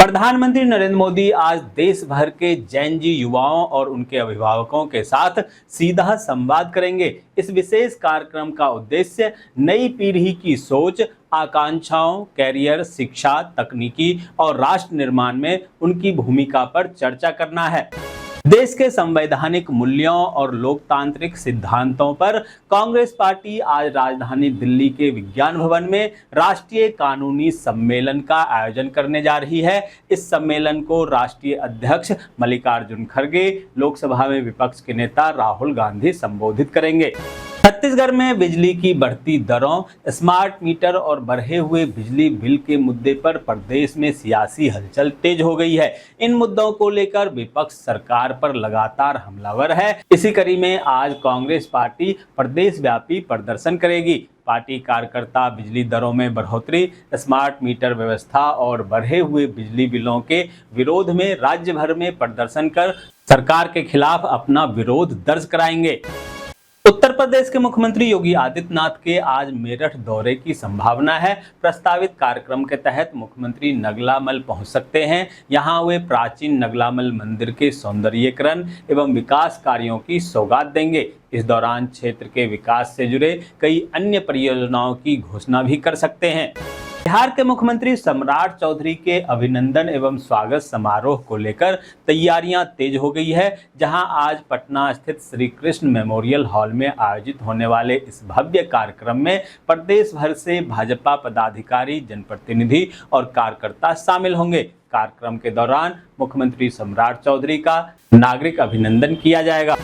प्रधानमंत्री नरेंद्र मोदी आज देश भर के जैन जी युवाओं और उनके अभिभावकों के साथ सीधा संवाद करेंगे। इस विशेष कार्यक्रम का उद्देश्य नई पीढ़ी की सोच, आकांक्षाओं, कैरियर, शिक्षा, तकनीकी और राष्ट्र निर्माण में उनकी भूमिका पर चर्चा करना है। देश के संवैधानिक मूल्यों और लोकतांत्रिक सिद्धांतों पर कांग्रेस पार्टी आज राजधानी दिल्ली के विज्ञान भवन में राष्ट्रीय कानूनी सम्मेलन का आयोजन करने जा रही है। इस सम्मेलन को राष्ट्रीय अध्यक्ष मल्लिकार्जुन खड़गे, लोकसभा में विपक्ष के नेता राहुल गांधी संबोधित करेंगे। छत्तीसगढ़ में बिजली की बढ़ती दरों, स्मार्ट मीटर और बढ़े हुए बिजली बिल के मुद्दे पर प्रदेश में सियासी हलचल तेज हो गई है। इन मुद्दों को लेकर विपक्ष सरकार पर लगातार हमलावर है। इसी कड़ी में आज कांग्रेस पार्टी प्रदेश व्यापी प्रदर्शन करेगी। पार्टी कार्यकर्ता बिजली दरों में बढ़ोतरी, स्मार्ट मीटर व्यवस्था और बढ़े हुए बिजली बिलों के विरोध में राज्य भर में प्रदर्शन कर सरकार के खिलाफ अपना विरोध दर्ज कराएंगे। उत्तर प्रदेश के मुख्यमंत्री योगी आदित्यनाथ के आज मेरठ दौरे की संभावना है। प्रस्तावित कार्यक्रम के तहत मुख्यमंत्री नगलामल पहुंच सकते हैं। यहां वे प्राचीन नगलामल मंदिर के सौंदर्यीकरण एवं विकास कार्यों की सौगात देंगे। इस दौरान क्षेत्र के विकास से जुड़े कई अन्य परियोजनाओं की घोषणा भी कर सकते हैं। बिहार के मुख्यमंत्री सम्राट चौधरी के अभिनंदन एवं स्वागत समारोह को लेकर तैयारियां तेज हो गई है। जहां आज पटना स्थित श्री कृष्ण मेमोरियल हॉल में आयोजित होने वाले इस भव्य कार्यक्रम में प्रदेश भर से भाजपा पदाधिकारी, जनप्रतिनिधि और कार्यकर्ता शामिल होंगे। कार्यक्रम के दौरान मुख्यमंत्री सम्राट चौधरी का नागरिक अभिनंदन किया जाएगा।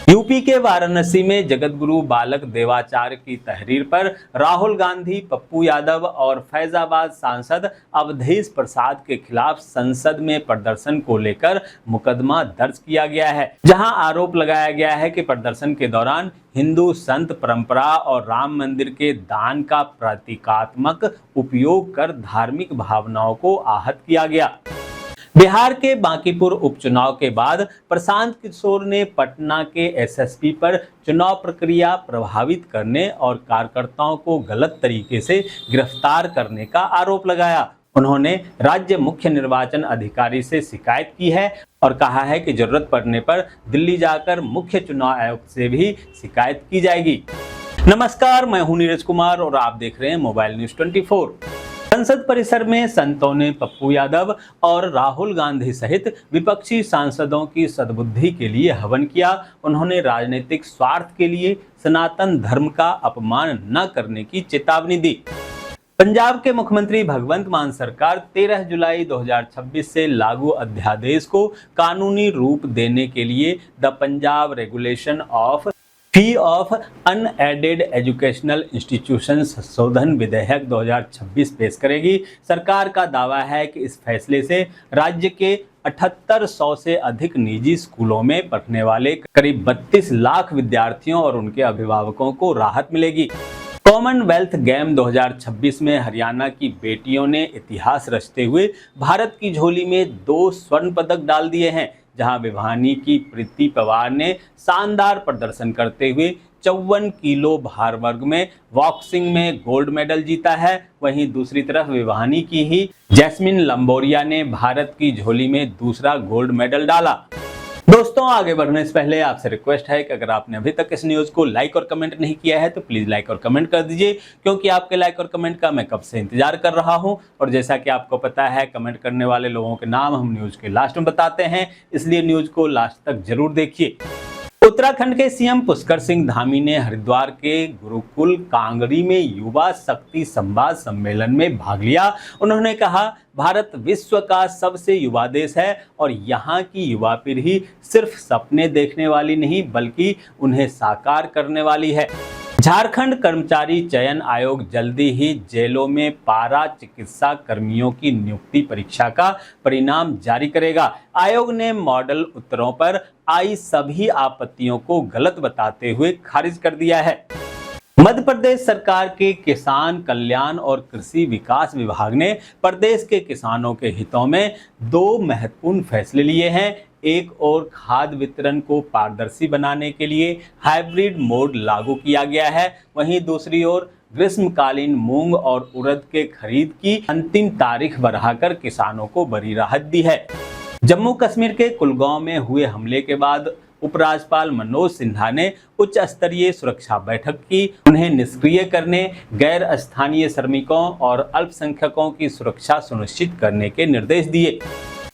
यूपी के वाराणसी में जगतगुरु बालक देवाचार्य की तहरीर पर राहुल गांधी, पप्पू यादव और फैजाबाद सांसद अवधेश प्रसाद के खिलाफ संसद में प्रदर्शन को लेकर मुकदमा दर्ज किया गया है। जहां आरोप लगाया गया है कि प्रदर्शन के दौरान हिंदू संत परंपरा और राम मंदिर के दान का प्रतीकात्मक उपयोग कर धार्मिक भावनाओं को आहत किया गया। बिहार के बांकीपुर उपचुनाव के बाद प्रशांत किशोर ने पटना के एसएसपी पर चुनाव प्रक्रिया प्रभावित करने और कार्यकर्ताओं को गलत तरीके से गिरफ्तार करने का आरोप लगाया। उन्होंने राज्य मुख्य निर्वाचन अधिकारी से शिकायत की है और कहा है कि जरूरत पड़ने पर दिल्ली जाकर मुख्य चुनाव आयुक्त से भी शिकायत की जाएगी। नमस्कार, मैं हूं नीरज कुमार और आप देख रहे हैं मोबाइल न्यूज 24। संसद परिसर में संतों ने पप्पू यादव और राहुल गांधी सहित विपक्षी सांसदों की सद्बुद्धि के लिए हवन किया। उन्होंने राजनीतिक स्वार्थ के लिए सनातन धर्म का अपमान न करने की चेतावनी दी। पंजाब के मुख्यमंत्री भगवंत मान सरकार 13 जुलाई 2026 से लागू अध्यादेश को कानूनी रूप देने के लिए the Punjab regulation of fee of unaided educational institution संशोधन विधेयक 2026 पेश करेगी। सरकार का दावा है कि इस फैसले से राज्य के 7800 से अधिक निजी स्कूलों में पढ़ने वाले करीब 32 लाख विद्यार्थियों और उनके अभिभावकों को राहत मिलेगी। कॉमनवेल्थ गेम 2026 में हरियाणा की बेटियों ने इतिहास रचते हुए भारत की झोली में 2 स्वर्ण पदक डाल दिए हैं। जहां विभानी की प्रीति पवार ने शानदार प्रदर्शन करते हुए 54 किलो भार वर्ग में बॉक्सिंग में गोल्ड मेडल जीता है। वहीं दूसरी तरफ विभानी की ही जैस्मिन लंबोरिया ने भारत की झोली में दूसरा गोल्ड मेडल डाला। दोस्तों, आगे बढ़ने से पहले आपसे रिक्वेस्ट है कि अगर आपने अभी तक इस न्यूज़ को लाइक और कमेंट नहीं किया है तो प्लीज़ लाइक और कमेंट कर दीजिए, क्योंकि आपके लाइक और कमेंट का मैं कब से इंतजार कर रहा हूं। और जैसा कि आपको पता है, कमेंट करने वाले लोगों के नाम हम न्यूज़ के लास्ट में बताते हैं, इसलिए न्यूज़ को लास्ट तक जरूर देखिए। उत्तराखंड के सीएम पुष्कर सिंह धामी ने हरिद्वार के गुरुकुल कांगड़ी में युवा शक्ति संवाद सम्मेलन में भाग लिया। उन्होंने कहा, भारत विश्व का सबसे युवा देश है और यहाँ की युवा पीढ़ी सिर्फ सपने देखने वाली नहीं बल्कि उन्हें साकार करने वाली है। झारखंड कर्मचारी चयन आयोग जल्दी ही जेलों में पारा चिकित्सा कर्मियों की नियुक्ति परीक्षा का परिणाम जारी करेगा। आयोग ने मॉडल उत्तरों पर आई सभी आपत्तियों को गलत बताते हुए खारिज कर दिया है। मध्य प्रदेश सरकार के किसान कल्याण और कृषि विकास विभाग ने प्रदेश के किसानों के हितों में 2 महत्वपूर्ण फैसले लिए हैं। एक और खाद वितरण को पारदर्शी बनाने के लिए हाइब्रिड मोड लागू किया गया है, वहीं दूसरी ओर ग्रीष्मकालीन मूंग और उड़द के खरीद की अंतिम तारीख बढ़ाकर किसानों को बड़ी राहत दी है। जम्मू कश्मीर के कुलगांव में हुए हमले के बाद उपराज्यपाल मनोज सिन्हा ने उच्च स्तरीय सुरक्षा बैठक की। उन्हें निष्क्रिय करने, गैर स्थानीय श्रमिकों और अल्पसंख्यकों की सुरक्षा सुनिश्चित करने के निर्देश दिए।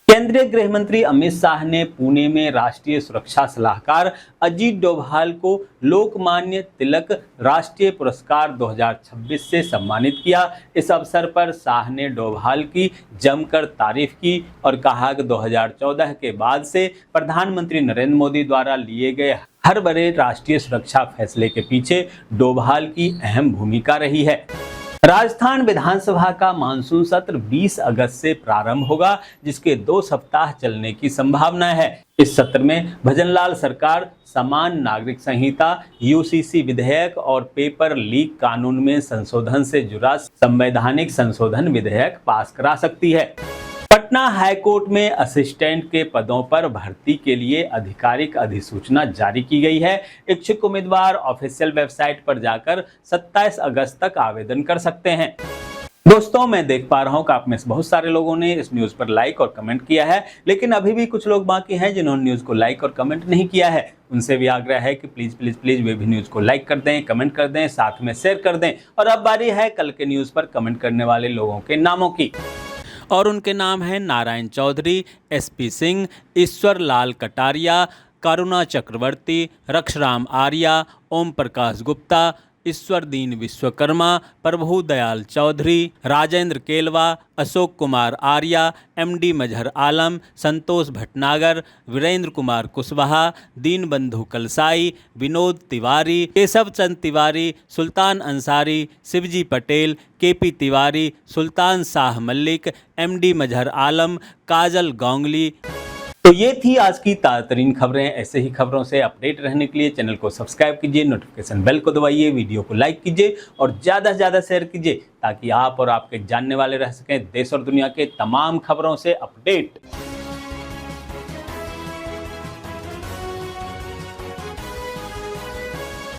केंद्रीय गृह मंत्री अमित शाह ने पुणे में राष्ट्रीय सुरक्षा सलाहकार अजीत डोभाल को लोकमान्य तिलक राष्ट्रीय पुरस्कार 2026 से सम्मानित किया। इस अवसर पर शाह ने डोभाल की जमकर तारीफ की और कहा कि 2014 के बाद से प्रधानमंत्री नरेंद्र मोदी द्वारा लिए गए हर बड़े राष्ट्रीय सुरक्षा फैसले के पीछे डोभाल की अहम भूमिका रही है। राजस्थान विधानसभा का मानसून सत्र 20 अगस्त से प्रारंभ होगा, जिसके 2 सप्ताह चलने की संभावना है। इस सत्र में भजनलाल सरकार समान नागरिक संहिता, यूसीसी विधेयक और पेपर लीक कानून में संशोधन से जुड़ा संवैधानिक संशोधन विधेयक पास करा सकती है। पटना हाईकोर्ट में असिस्टेंट के पदों पर भर्ती के लिए आधिकारिक अधिसूचना जारी की गई है। इच्छुक उम्मीदवार ऑफिशियल वेबसाइट पर जाकर 27 अगस्त तक आवेदन कर सकते हैं। दोस्तों, मैं देख पा रहा हूं कि आप में से बहुत सारे लोगों ने इस न्यूज़ पर लाइक और कमेंट किया है, लेकिन अभी भी कुछ लोग बाकी हैं जिन्होंने न्यूज़ को लाइक और कमेंट नहीं किया है। उनसे भी आग्रह है कि प्लीज़ प्लीज़ प्लीज़ वे भी न्यूज़ को लाइक कर दें, कमेंट कर दें, साथ में शेयर कर दें। और अब बारी है कल के न्यूज़ पर कमेंट करने वाले लोगों के नामों की, और उनके नाम हैं नारायण चौधरी, एसपी सिंह, ईश्वर लाल कटारिया, करुणा चक्रवर्ती, रक्षराम आर्या, ओम प्रकाश गुप्ता, ईश्वरदीन विश्वकर्मा, प्रभु दयाल चौधरी, राजेंद्र केलवा, अशोक कुमार आर्या, एमडी मजहर आलम, संतोष भटनागर, वीरेंद्र कुमार कुशवाहा, दीनबंधु कलसाई, विनोद तिवारी, केशव चंद तिवारी, सुल्तान अंसारी, शिवजी पटेल, केपी तिवारी, सुल्तान शाह मल्लिक, एमडी मजहर आलम, काजल गांगुली। तो ये थी आज की ताज़ा तरीन खबरें। ऐसे ही खबरों से अपडेट रहने के लिए चैनल को सब्सक्राइब कीजिए, नोटिफिकेशन बेल को दबाइए, वीडियो को लाइक कीजिए और ज़्यादा से ज़्यादा शेयर कीजिए, ताकि आप और आपके जानने वाले रह सकें देश और दुनिया के तमाम खबरों से अपडेट।